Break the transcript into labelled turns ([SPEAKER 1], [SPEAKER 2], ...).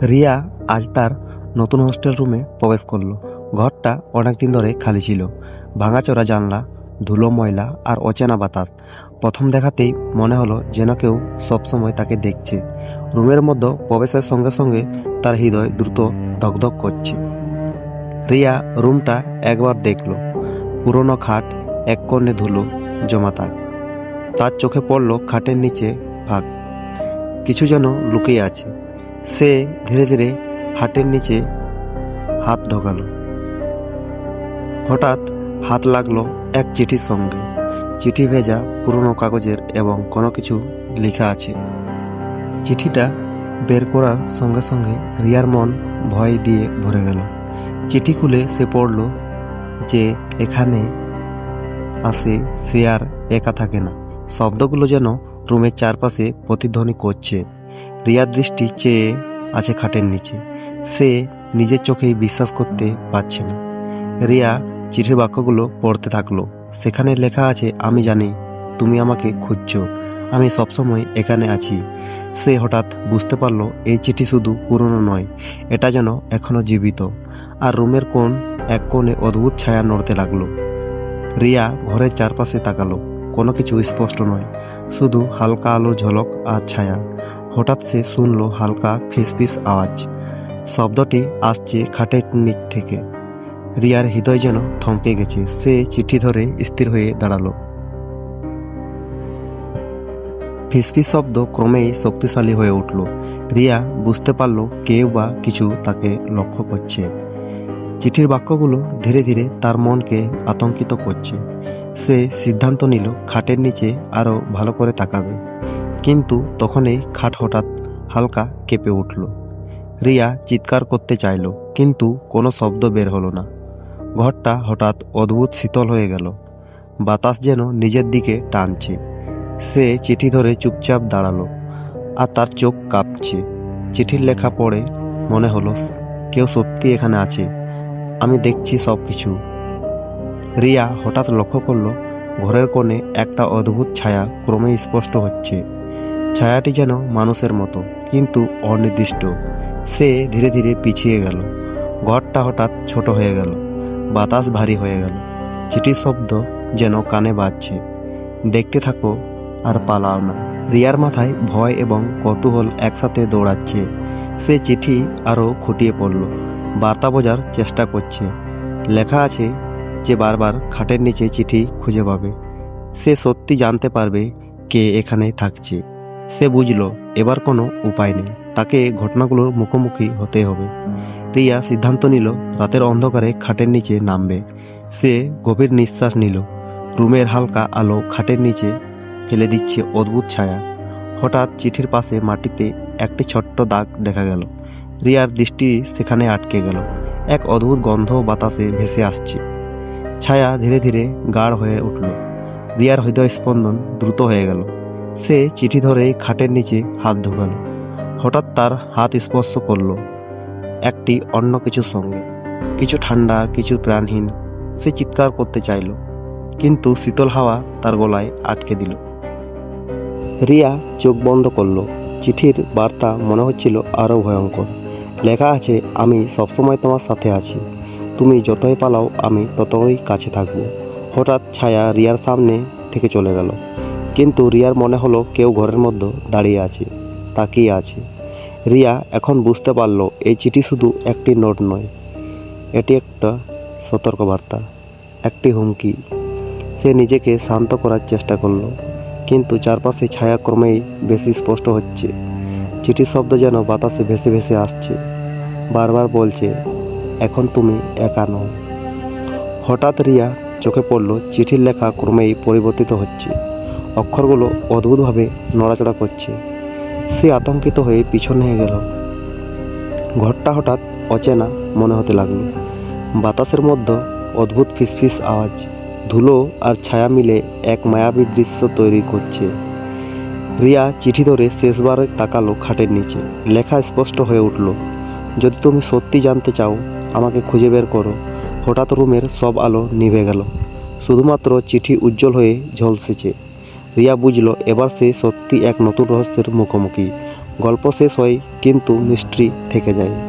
[SPEAKER 1] রিয়া আজ তার নতুন হোস্টেল রুমে প্রবেশ করলো। ঘরটা অনেকদিন ধরে খালি ছিল। ভাঙাচোরা জানলা, ধুলো, ময়লা আর অচেনা বাতাস। প্রথম দেখাতেই মনে হলো যেন কেউ সবসময় তাকে দেখছে। রুমের মধ্যে প্রবেশের সঙ্গে সঙ্গে তার হৃদয় দ্রুত ধকধক করছে। রিয়া রুমটা একবার দেখলো। পুরনো খাট, এক কোণে ধুলো জমা থাক। তার চোখে পড়ল খাটের নিচে ফাঁক, কিছু যেন লুকিয়ে আছে। সে ধীরে ধীরে হাটের নিচে হাত ঢোকালো। হঠাৎ হাত লাগলো এক চিঠির সঙ্গে। চিঠি ভেজা, পুরনো কাগজের এবং কোনো কিছু লেখা আছে। চিঠিটা বের করার সঙ্গে সঙ্গে রিয়ার মন ভয় দিয়ে ভরে গেল। চিঠি খুলে সে পড়ল যে এখানে আসে সে আর একা থাকে না। শব্দগুলো যেন রুমের চারপাশে প্রতিধ্বনি করছে। রিয়ার দৃষ্টি চেয়ে আছে খাটের নিচে। সে নিজের চোখেই বিশ্বাস করতে পারছে না। রিয়া চিঠির বাক্যগুলো পড়তে থাকলো। সেখানে লেখা আছে, আমি জানি তুমি আমাকে খুঁজছো, আমি সবসময় এখানে আছি। সে হঠাৎ বুঝতে পারলো এই চিঠি শুধু পুরনো নয়, এটা যেন এখনো জীবিত। আর রুমের এক কোণে অদ্ভুত ছায়া নড়তে লাগলো। রিয়া ঘরের চারপাশে তাকালো। কোনো কিছু স্পষ্ট নয়, শুধু হালকা আলোর ঝলক আর ছায়া। হঠাৎ সে শুনল হালকা ফিসফিস আওয়াজ। শব্দটি আসছে খাটের নিচ থেকে। রিয়ার হৃদয় যেন থমকে গেছে। সে চিঠি ধরে স্থির হয়ে দাঁড়ালো। ফিসফিস শব্দ ক্রমেই শক্তিশালী হয়ে উঠল। রিয়া বুঝতে পারল কেউ বা কিছু তাকে লক্ষ্য করছে। চিঠির বাক্যগুলো ধীরে ধীরে তার মনকে আতঙ্কিত করছে। সে সিদ্ধান্ত নিল খাটের নিচে আরও ভালো করে তাকাবে। কিন্তু তখনই খাট হঠাৎ হালকা কেঁপে উঠল। রিয়া চিৎকার করতে চাইল, কিন্তু কোনো শব্দ বের হলো না। ঘরটা হঠাৎ অদ্ভুত শীতল হয়ে গেল। বাতাস যেন নিজের দিকে টানছে। সে চিঠি ধরে চুপচাপ দাঁড়ালো, আর তার চোখ কাঁপছে। চিঠির লেখা পড়ে মনে হলো কেউ সত্যি এখানে আছে, আমি দেখছি সব কিছু। রিয়া হঠাৎ লক্ষ্য করলো ঘরের কোণে একটা অদ্ভুত ছায়া ক্রমে স্পষ্ট হচ্ছে। ছায়াটি যেন মানুষের মতো, কিন্তু অনির্দিষ্ট। সে ধীরে ধীরে পিছিয়ে গেল। ঘরটা হঠাৎ ছোট হয়ে গেল। বাতাস ভারী হয়ে গেল। চিঠির শব্দ যেন কানে বাজছে, দেখতে থাকো আর পালাও না। রিয়ার মাথায় ভয় এবং কৌতূহল একসাথে দৌড়াচ্ছে। সে চিঠি আরও খুঁটিয়ে পড়ল। বার্তা বোঝার চেষ্টা করছে। লেখা আছে যে বারবার খাটের নিচে চিঠি খুঁজে পাবে, সে সত্যি জানতে পারবে কে এখানে থাকছে। সে বুঝল এবার কোনো উপায় নেই, তাকে ঘটনাগুলোর মুখোমুখি হতে হবে। রিয়া সিদ্ধান্ত নিল রাতের অন্ধকারে খাটের নিচে নামবে। সে গভীর নিঃশ্বাস নিল। রুমের হালকা আলো খাটের নিচে ফেলে দিচ্ছে অদ্ভুত ছায়া। হঠাৎ চিঠির পাশে মাটিতে একটি ছোট্ট দাগ দেখা গেল। রিয়ার দৃষ্টি সেখানে আটকে গেল। এক অদ্ভুত গন্ধ বাতাসে ভেসে আসছে। ছায়া ধীরে ধীরে গাঢ় হয়ে উঠল। রিয়ার হৃদয় স্পন্দন দ্রুত হয়ে গেল। সে চিঠি ধরে খাটের নিচে হাত ঢোকাল। হঠাৎ তার হাত স্পর্শ করলো একটি অন্য কিছুর সঙ্গে, কিছু ঠান্ডা, কিছু প্রাণহীন। সে চিৎকার করতে চাইল, কিন্তু শীতল হাওয়া তার গলায় আটকে দিল। রিয়া চোখ বন্ধ করলো। চিঠির বার্তা মনে হচ্ছিল আরও ভয়ঙ্কর। লেখা আছে, আমি সবসময় তোমার সাথে আছি, তুমি যতই পালাও আমি ততই কাছে থাকবো। হঠাৎ ছায়া রিয়ার সামনে থেকে চলে গেল, কিন্তু রিয়ার মনে হলো কেউ ঘরের মধ্যে দাঁড়িয়ে আছে, তাকিয়ে আছে। রিয়া এখন বুঝতে পারলো এই চিঠি শুধু একটি নোট নয়, এটি একটা সতর্কবার্তা, একটি হুমকি। সে নিজেকে শান্ত করার চেষ্টা করলো, কিন্তু চারপাশে ছায়া ক্রমেই বেশি স্পষ্ট হচ্ছে। চিঠির শব্দ যেন বাতাসে ভেসে ভেসে আসছে, বারবার বলছে, এখন তুমি একা নও। হঠাৎ রিয়া চোখে পড়ল চিঠির লেখা ক্রমেই পরিবর্তিত হচ্ছে। অক্ষরগুলো অদ্ভুতভাবে নড়াচড়া করছে। সে আতঙ্কিত হয়ে পিছনে গেল। ঘরটা হঠাৎ অচেনা মনে হতে লাগলো। বাতাসের মধ্যে অদ্ভুত ফিসফিস আওয়াজ। ধুলো আর ছায়া মিলে এক মায়াবী দৃশ্য তৈরি করছে। রিয়া চিঠি ধরে শেষবার তাকালো খাটের নিচে। লেখা স্পষ্ট হয়ে উঠল, যদি তুমি সত্যি জানতে চাও আমাকে খুঁজে বের করো। হঠাৎ রুমের সব আলো নিভে গেল। শুধুমাত্র চিঠি উজ্জ্বল হয়ে ঝলসেছে। রিয়া বুঝল এবার সে সত্যি এক নতুন রহস্যের মুখোমুখি। গল্প শেষ হয় কিন্তু মিস্ট্রি থেকে যায়।